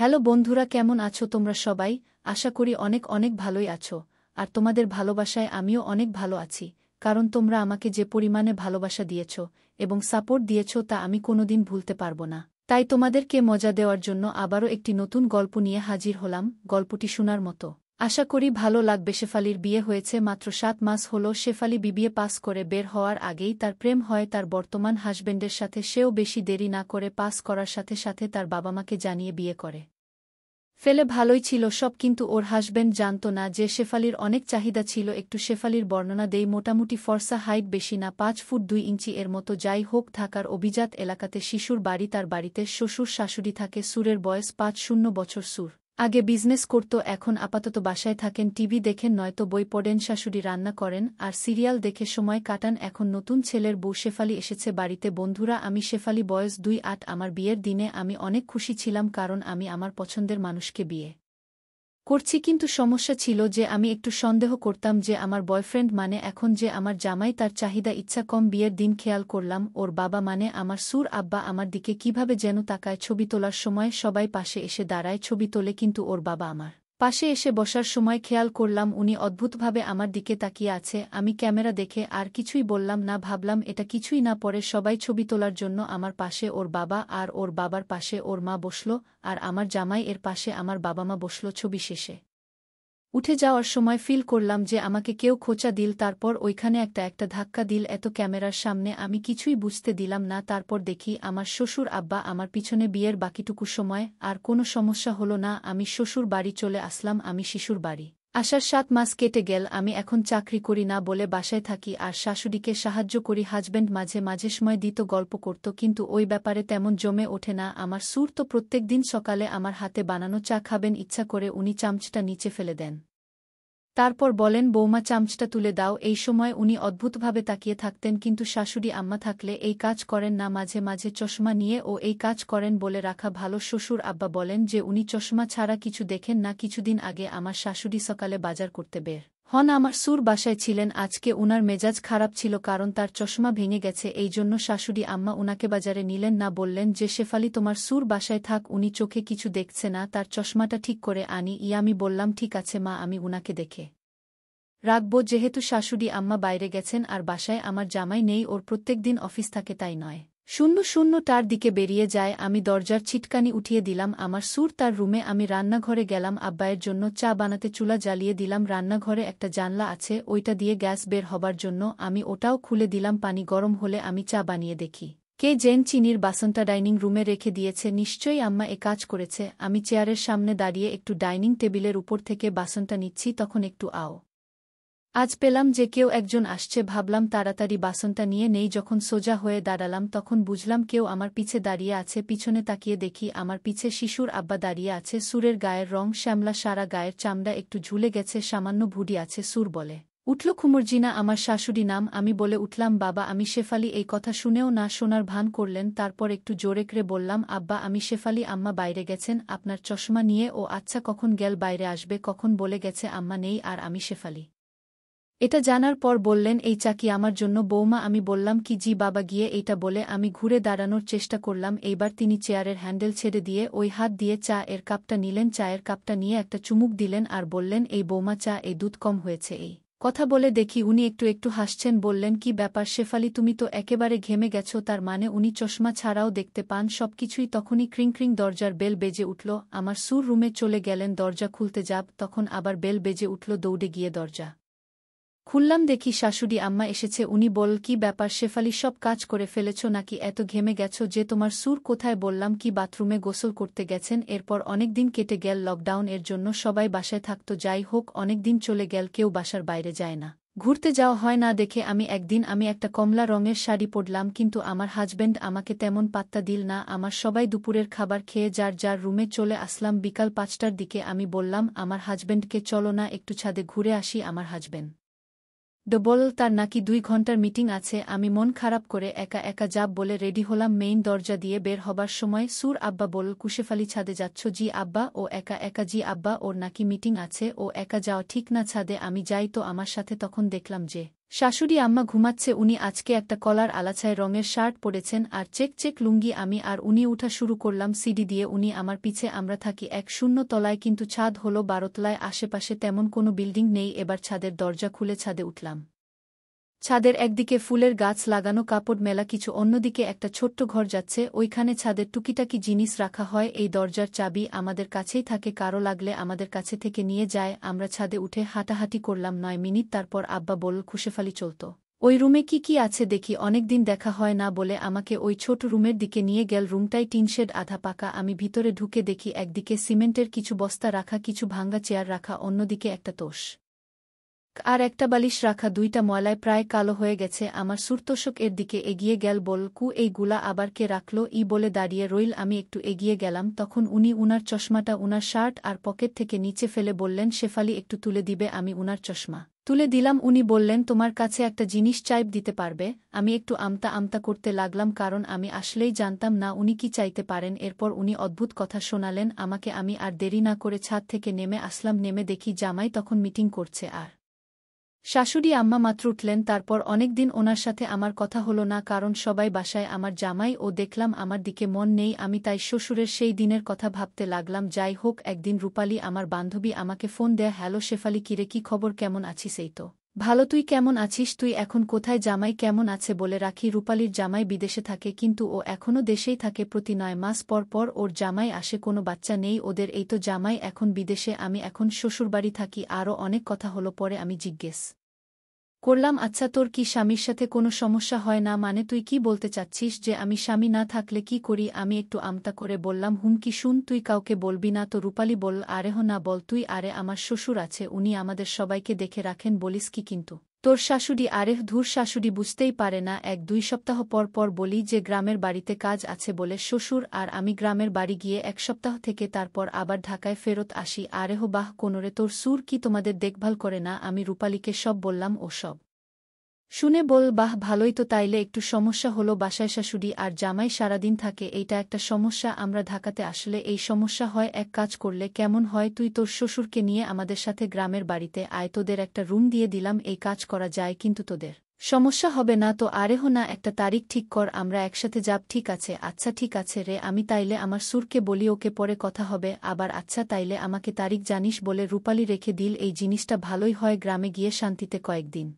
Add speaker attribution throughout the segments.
Speaker 1: Hello বন্ধুরা, কেমন আছো তোমরা সবাই? আশা করি অনেক অনেক ভালোই আছো। আর তোমাদের ভালোবাসায় আমিও অনেক ভালো আছি, কারণ তোমরা আমাকে যে পরিমাণে ভালোবাসা দিয়েছ এবং সাপোর্ট দিয়েছ তা আমি কোনোদিন ভুলতে পারব না। তাই তোমাদেরকে মজা দেওয়ার জন্য আবারও একটি নতুন গল্প নিয়ে হাজির হলাম, গল্পটি শোনার মতো। আশা করি ভালো লাগবে। শেফালির বিয়ে হয়েছে মাত্র 7 মাস হল। শেফালি বিবিএ পাস করে বের হওয়ার আগেই তার প্রেম হয় তার বর্তমান হাজবেন্ডের সাথে। সেও বেশি দেরি না করে পাস করার সাথে সাথে তার বাবা মাকে জানিয়ে বিয়ে করে ফেলে। ভালোই ছিল সব, কিন্তু ওর হাজবেন্ড জানত না যে শেফালির অনেক চাহিদা ছিল। একটু শেফালির বর্ণনা দেই। মোটামুটি ফর্সা, হাইট বেশি না, 5 ফুট 2 ইঞ্চি এর মতো। যাই হোক, ঢাকার অভিজাত এলাকাতে শিশুর বাড়ি। তার বাড়িতে শ্বশুর শাশুড়ি থাকে। সুরের বয়স 5-0 বছর। সুর আগে বিজনেস করত, এখন আপাতত বাসায় থাকেন। টিভি দেখেন নয়তো বই পড়েন। শাশুড়ি রান্না করেন আর সিরিয়াল দেখে সময় কাটান। এখন নতুন ছেলের বউ শেফালি এসেছে বাড়িতে। বন্ধুরা, আমি শেফালি, বয়স 28। আমার বিয়ের দিনে আমি অনেক খুশি ছিলাম, কারণ আমি আমার পছন্দের মানুষকে বিয়ে করছি। কিন্তু সমস্যা ছিল যে আমি একটু সন্দেহ করতাম যে আমার বয়ফ্রেন্ড মানে এখন যে আমার জামাই, তার চাহিদা ইচ্ছা কম। বিয়ের দিন খেয়াল করলাম ওর বাবা মানে আমার সুর আব্বা আমার দিকে কিভাবে যেন তাকায়। ছবি তোলার সময় সবাই পাশে এসে দাঁড়ায়, ছবি তোলে, কিন্তু ওর বাবা আমার পাশে এসে বসার সময় খেয়াল করলাম উনি অদ্ভুতভাবে আমার দিকে তাকিয়ে আছে। আমি ক্যামেরা দেখে আর কিছুই বললাম না, ভাবলাম এটা কিছুই না। পরে সবাই ছবি তোলার জন্য আমার পাশে ওর বাবা, আর ওর বাবার পাশে ওর মা বসল, আর আমার জামাই এর পাশে আমার বাবা মা বসল। ছবি শেষে উঠে যাওয়ার সময় ফিল করলাম যে আমাকে কেউ খোঁচা দিল, তারপর ওইখানে একটা ধাক্কা দিল। এত ক্যামেরার সামনে আমি কিছুই বুঝতে দিলাম না। তারপর দেখি আমার শ্বশুর আব্বা আমার পিছনে। বিয়ের বাকিটুকু সময় আর কোনো সমস্যা হলো না। আমি শ্বশুর বাড়ি চলে আসলাম। আমি শিশুর বাড়ি আসার 7 মাস কেটে গেল। আমি এখন চাকরি করি না বলে বাসায় থাকি আর শাশুড়িকে সাহায্য করি। হাজবেন্ড মাঝে মাঝে সময় দিত, গল্প করত, কিন্তু ওই ব্যাপারে তেমন জমে ওঠে না। আমার সুর তো প্রত্যেক দিন সকালে আমার হাতে বানানো চা খাবেন ইচ্ছা করে উনি চামচটা নিচে ফেলে দেন, তারপর বলেন, বৌমা চামচটা তুলে দাও। এই সময় উনি অদ্ভুতভাবে তাকিয়ে থাকতেন, কিন্তু শাশুড়ি আম্মা থাকলে এই কাজ করেন না। মাঝে মাঝে চশমা নিয়ে ও এই কাজ করেন বলে রাখা ভালো। শ্বশুর আব্বা বলেন যে উনি চশমা ছাড়া কিছু দেখেন না। কিছুদিন আগে আমার শাশুড়ি সকালে বাজার করতে বের হন। আমার সুর বাসায় ছিলেন। আজকে উনার মেজাজ খারাপ ছিল, কারণ তার চশমা ভেঙে গেছে। এই জন্য শাশুড়ি আম্মা উনাকে বাজারে নিলেন না, বললেন যে শেফালি তোমার সুর বাসায় থাক, উনি চোখে কিছু দেখছে না, তার চশমাটা ঠিক করে আনি। আমি বললাম ঠিক আছে মা, আমি উনাকে দেখে রাখব। যেহেতু শাশুড়ি আম্মা বাইরে গেছেন আর বাসায় আমার জামাই নেই, ওর প্রত্যেকদিন অফিস থাকে, তাই নয় 00টার দিকে বেরিয়ে যায়। আমি দরজার ছিটকানি উঠিয়ে দিলাম। আমার সুর তার রুমে, আমি রান্নাঘরে গেলাম আব্বায়ের জন্য চা বানাতে। চুলা জ্বালিয়ে দিলাম। রান্নাঘরে একটা জানলা আছে, ওইটা দিয়ে গ্যাস বের হবার জন্য আমি ওটাও খুলে দিলাম। পানি গরম হলে আমি চা বানিয়ে দেখি কে যেন চিনির বাসনটা ডাইনিং রুমে রেখে দিয়েছে। নিশ্চয়ই আম্মা এ কাজ করেছে। আমি চেয়ারের সামনে দাঁড়িয়ে একটু ডাইনিং টেবিলের উপর থেকে বাসনটা নিচ্ছি, তখন একটু আজ পেলাম যে কেউ একজন আসছে। ভাবলাম তাড়াতাড়ি বাসনটা নিয়ে নেই। যখন সোজা হয়ে দাঁড়ালাম তখন বুঝলাম কেউ আমার পিছে দাঁড়িয়ে আছে। পিছনে তাকিয়ে দেখি আমার পিছে শিশুর আব্বা দাঁড়িয়ে আছে। সুরের গায়ের রং শ্যামলা, সারা গায়ের চামড়া একটু ঝুলে গেছে, সামান্য ভুঁড়ি আছে। সুর বলে উঠল, খুমর্জিনা আমার শাশুড়ি নাম। আমি বলে উঠলাম বাবা, আমি শেফালি। এই কথা শুনেও না শোনার ভান করলেন। তারপর একটু জোরে করে বললাম, আব্বা আমি শেফালি, আম্মা বাইরে গেছেন আপনার চশমা নিয়ে। ও আচ্ছা, কখন গেল, বাইরে আসবে কখন? বলে গেছে আম্মা নেই আর আমি শেফালি। এটা জানার পর বললেন, এই চা কি আমার জন্য বৌমা? আমি বললাম কি জি বাবা। গিয়ে এইটা বলে আমি ঘুরে দাঁড়ানোর চেষ্টা করলাম। এইবার তিনি চেয়ারের হ্যান্ডেল ছেড়ে দিয়ে ওই হাত দিয়ে চা এর কাপটা নিলেন। চায়ের কাপটা নিয়ে একটা চুমুক দিলেন আর বললেন, এই বৌমা চা, এই দুধ কম হয়েছে। এই কথা বলে দেখি উনি একটু একটু হাসছেন। বললেন, কি ব্যাপার শেফালি, তুমি তো একেবারে ঘেমে গেছো। তার মানে উনি চশমা ছাড়াও দেখতে পান সবকিছুই। তখনই ক্রিং ক্রিং দরজার বেল বেজে উঠল। আমার সুর রুমে চলে গেলেন দরজা খুলতে যাব, তখন আবার বেল বেজে উঠল। দৌড়ে গিয়ে দরজা খুললাম, দেখি শাশুড়ি আম্মা এসেছে। উনি বল, কি ব্যাপার শেফালি, সব কাজ করে ফেলেছ নাকি? এত ঘেমে গেছো যে? তোমার সুর কোথায়? বললাম কি বাথরুমে গোসল করতে গেছেন। এরপর অনেক দিন কেটে গেল। লকডাউন এর জন্য সবাই বাসায় থাকত। যাই হোক, অনেক দিন চলে গেল, কেউ বাসার বাইরে যায় না, ঘুরতে যাওয়া হয় না দেখে আমি একটা কমলা রঙের শাড়ি পরলাম, কিন্তু আমার হাজবেন্ড আমাকে তেমন পাত্তা দিল না। আমার সবাই দুপুরের খাবার খেয়ে যার যার রুমে চলে আসলাম। বিকাল 5টার দিকে আমি বললাম আমার হাজবেন্ডকে, চলো না একটু ছাদে ঘুরে আসি। আমার হাজবেন্ড বলল তার নাকি 2 ঘন্টার মিটিং আছে। আমি মন খারাপ করে একা একা যাব বলে রেডি হলাম। মেইন দরজা দিয়ে বের হবার সময় সুর আব্বা বলল, কুশেফালি ছাদে যাচ্ছ? জি আব্বা। ও একা একা? জি আব্বা, ওর নাকি মিটিং আছে, ও একা যাওয়া ঠিক না ছাদে। আমি যাই তো আমার সাথে। তখন দেখলাম যে শাশুড়ি আম্মা ঘুমাচ্ছে, উনি আজকে একটা কলার আলাছায় রঙের শার্ট পরেছেন আর চেক চেক লুঙ্গি, আমি আর উনি উঠা শুরু করলাম সিঁড়ি দিয়ে, উনি আমার পিছে। আমরা থাকি 1 তলায়, কিন্তু ছাদ হলো 12 তলায়, আশেপাশে তেমন কোনো বিল্ডিং নেই। এবার ছাদের দরজা খুলে ছাদে উঠলাম। ছাদের একদিকে ফুলের গাছ লাগানো, কাপড় মেলা কিছু, অন্যদিকে একটা ছোট্ট ঘর যাচ্ছে, ওইখানে ছাদের টুকিটাকি জিনিস রাখা হয়। এই দরজার চাবি আমাদের কাছেই থাকে, কারো লাগলে আমাদের কাছে থেকে নিয়ে যায়। আমরা ছাদে উঠে হাঁটাহাঁটি করলাম 9 মিনিট, তারপর আব্বা বলল খুশেফালি চলতো। ওই রুমে কি কি আছে দেখি, অনেকদিন দেখা হয় না বলে আমাকে ওই ছোট রুমের দিকে নিয়ে গেল। রুমটাই টিনশেড, আধা পাকা। আমি ভিতরে ঢুকে দেখি একদিকে সিমেন্টের কিছু বস্তা রাখা, কিছু ভাঙ্গা চেয়ার রাখা, অন্যদিকে একটা তোষ আর একটা বালিশ রাখা, দুইটা ময়লায় প্রায় কালো হয়ে গেছে। আমার সুরতোষক এর দিকে এগিয়ে গেল, বল কু এইগুলা আবার কে রাখলো ই বলে দাঁড়িয়ে রইল। আমি একটু এগিয়ে গেলাম, তখন উনি উনার চশমাটা উনার শার্ট আর পকেট থেকে নিচে ফেলে বললেন, শেফালি একটু তুলে দিবে? আমি উনার চশমা তুলে দিলাম। উনি বললেন, তোমার কাছে একটা জিনিস চাইব, দিতে পারবে? আমি একটু আমতা আমতা করতে লাগলাম, কারণ আমি আসলেই জানতাম না উনি কি চাইতে পারেন। এরপর উনি অদ্ভুত কথা শোনালেন আমাকে। আমি আর দেরি না করে ছাদ থেকে নেমে আসলাম। নেমে দেখি জামাই তখন মিটিং করছে আর শাশুড়ি আম্মা মাত্র উঠলেন। তারপর অনেক দিন ওনার সাথে আমার কথা হলো না, কারণ সবাই বাসায়। আমার জামাই ও দেখলাম আমার দিকে মন নেই, আমি তাই শ্বশুরের সেই দিনের কথা ভাবতে লাগলাম। যাই হোক, একদিন রূপালী আমার বান্ধবী আমাকে ফোন দেয়, হ্যালো শেফালি, কিরে কি খবর, কেমন আছিস? এই তো ভালো, তুই কেমন আছিস? তুই এখন কোথায়? জামাই কেমন আছে? বলে রাখি, রূপালীর জামাই বিদেশে থাকে, কিন্তু ও এখনও দেশেই থাকে। প্রতি 9 মাস পর পর ওর জামাই আসে, কোনো বাচ্চা নেই ওদের। এই তো জামাই এখন বিদেশে, আমি এখন শ্বশুরবাড়ি থাকি। আরও অনেক কথা হলো, পরে আমি জিজ্ঞেস করলাম, আচ্ছা তোর কি স্বামীর সাথে কোনো সমস্যা হয় না? মানে তুই কি বলতে চাচ্ছিস যে আমি স্বামী না থাকলে কি করি? আমি একটু আমতা করে বললাম, হুমকি, শুন তুই কাউকে বলবি না তো? রূপালী বলল, আরেহ না বল তুই। আরে আমার শ্বশুর আছে, উনি আমাদের সবাইকে দেখে রাখেন। বলিস কি কিন্তু? তোর শাশুড়ি? আরেহ ধুর, শাশুড়ি বুঝতেই পারে না। 1-2 সপ্তাহ পর পর বলি যে গ্রামের বাড়িতে কাজ আছে বলে শ্বশুর আর আমি গ্রামের বাড়ি গিয়ে 1 সপ্তাহ থেকে তারপর আবার ঢাকায় ফেরত আসি। আরেহ বাহ, কোনরে তোর সুর কি তোমাদের দেখভাল করে না? আমি রূপালীকে সব বললাম। ও সব শুনে বল, বাহ ভালোই তো, তাইলে একটু সমস্যা হলো বাসায় শাশুড়ি আর জামাই সারাদিন থাকে, এইটা একটা সমস্যা। আমরা ঢাকাতে আসলে এই সমস্যা হয়। এক কাজ করলে কেমন হয়, তুই তোর শ্বশুরকে নিয়ে আমাদের সাথে গ্রামের বাড়িতে আয়, তোদের একটা রুম দিয়ে দিলাম। এই কাজ করা যায় কিন্তু তোদের সমস্যা হবে না তো? আরেহ না, একটা তারিখ ঠিক কর, আমরা একসাথে যাব। ঠিক আছে? আচ্ছা ঠিক আছে রে, আমি তাইলে আমার সুরকে বলি, ওকে পরে কথা হবে আবার। আচ্ছা তাইলে আমাকে তারিখ জানিস? বলে রূপালী রেখে দিল। এই জিনিসটা ভালোই হয়, গ্রামে গিয়ে শান্তিতে কয়েকদিন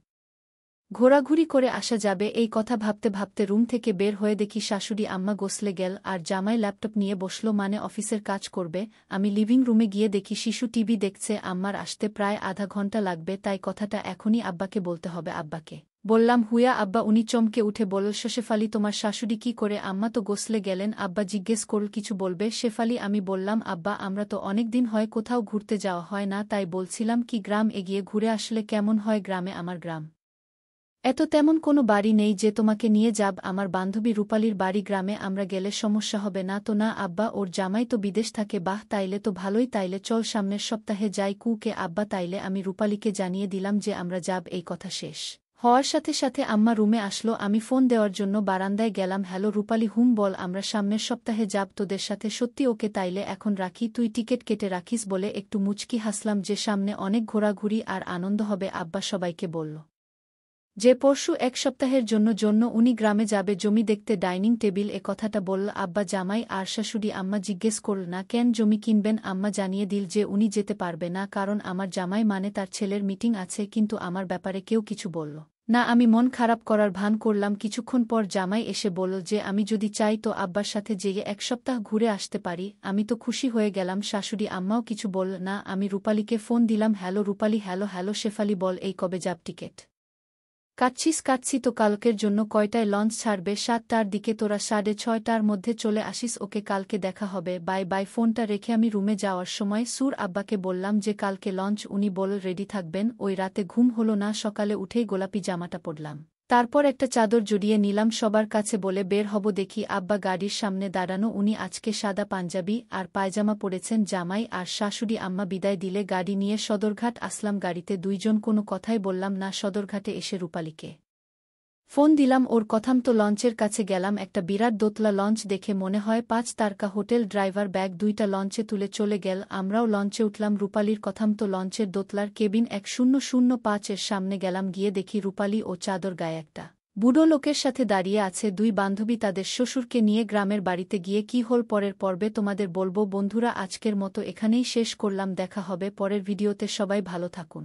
Speaker 1: ঘোরাঘুরি করে আসা যাবে। এই কথা ভাবতে ভাবতে রুম থেকে বের হয়ে দেখি শাশুড়ি আম্মা গোসলে গেল আর জামাই ল্যাপটপ নিয়ে বসল, মানে অফিসের কাজ করবে। আমি লিভিং রুমে গিয়ে দেখি শিশু টিভি দেখছে। আম্মার আসতে প্রায় আধা ঘন্টা লাগবে, তাই কথাটা এখনই আব্বাকে বলতে হবে। আব্বাকে বললাম, হুয়া আব্বা। উনি চমকে উঠে বলল, শেফালি তোমার শাশুড়ি কি করে? আম্মা তো গোসলে গেলেন। আব্বা জিজ্ঞেস করল, কিছু বলবে শেফালি? আমি বললাম, আব্বা আমরা তো অনেক দিন হয় কোথাও ঘুরতে যাওয়া হয় না, তাই বলছিলাম কি গ্রাম এগিয়ে ঘুরে আসলে কেমন হয়। গ্রামে আমার গ্রাম এত তেমন কোনো বাড়ি নেই যে তোমাকে নিয়ে যাব। আমার বান্ধবী রূপালীর বাড়ি গ্রামে, আমরা গেলে সমস্যা হবে না তো? না আব্বা, ওর জামাই তো বিদেশ থাকে। বাহ তাইলে তো ভালোই, তাইলে চল সামনের সপ্তাহে যাই। কুকে আব্বা? তাইলে আমি রূপালীকে জানিয়ে দিলাম যে আমরা যাব। এই কথা শেষ হওয়ার সাথে সাথে আম্মা রুমে আসলো। আমি ফোন দেওয়ার জন্য বারান্দায় গেলাম। হ্যালো রূপালী, হুম বল, আমরা সামনের সপ্তাহে যাব তোদের সাথে। সত্যি? ওকে তাইলে এখন রাখি, তুই টিকিট কেটে রাখিস। বলে একটু মুচকি হাসলাম যে সামনে অনেক ঘোরাঘুরি আর আনন্দ হবে। আব্বা সবাইকে বলল যে পরশু 1 সপ্তাহের জন্য উনি গ্রামে যাবে জমি দেখতে, ডাইনিং টেবিল। এ কথাটা বলল আব্বা। জামাই আর শাশুড়ি আম্মা জিজ্ঞেস করল, না কেন জমি কিনবেন? আম্মা জানিয়ে দিল যে উনি যেতে পারবে না, কারণ আমার জামাই মানে তার ছেলের মিটিং আছে। কিন্তু আমার ব্যাপারে কেউ কিছু বলল না। আমি মন খারাপ করার ভান করলাম। কিছুক্ষণ পর জামাই এসে বলল যে আমি যদি চাই তো আব্বার সাথে যেয়ে 1 সপ্তাহ ঘুরে আসতে পারি। আমি তো খুশি হয়ে গেলাম। শাশুড়ি আম্মাও কিছু বলল না। আমি রূপালীকে ফোন দিলাম, হ্যালো রূপালী। হ্যালো হ্যালো শেফালি বল, এই কবে যাব? টিকেট কাটছি তো। কালকের জন্য কয়টায় লঞ্চ ছাড়বে? 7টার দিকে। তোরা 6:30টার মধ্যে চলে আসিস। ওকে, কালকে দেখা হবে, বাই বাই। ফোনটা রেখে আমি রুমে যাওয়ার সময় সুর আব্বাকে বললাম যে কালকে লঞ্চ। উনি বলল রেডি থাকবেন। ওই রাতে ঘুম হলো না, সকালে উঠেই গোলাপি জামাটা পরলাম, তারপর একটা চাদর জড়িয়ে নিলাম সবার কাছে, বলে বের হব। দেখি আব্বা গাড়ির সামনে দাঁড়ানো। উনি আজকে সাদা পাঞ্জাবি আর পায়জামা পরেছেন। জামাই আর শাশুড়ি আম্মা বিদায় দিলে গাড়ি নিয়ে সদরঘাট আসলাম। গাড়িতে দুইজন, কোনো কথাই বললাম না। সদরঘাটে এসে রূপালীকে ফোন দিলাম ওর কথামতো লঞ্চের কাছে গেলাম একটা বিরাট দোতলা লঞ্চ দেখে মনে হয় ৫ তারকা হোটেল ড্রাইভার ব্যাগ ২টা লঞ্চে তুলে চলে গেল আমরাও লঞ্চে উঠলাম রূপালীর কথামতো লঞ্চের দোতলার কেবিন ১০০৫ এর সামনে গেলাম গিয়ে দেখি রূপালী ও চাদর গায়ে একটা বুড়ো লোকের সাথে দাঁড়িয়ে আছে ২ বান্ধবী তাদের শ্বশুরকে নিয়ে গ্রামের বাড়িতে গিয়ে কী হল পরের পর্বে তোমাদের বলবো বন্ধুরা আজকের মতো এখানেই শেষ করলাম দেখা হবে পরের ভিডিওতে সবাই ভালো থাকুন।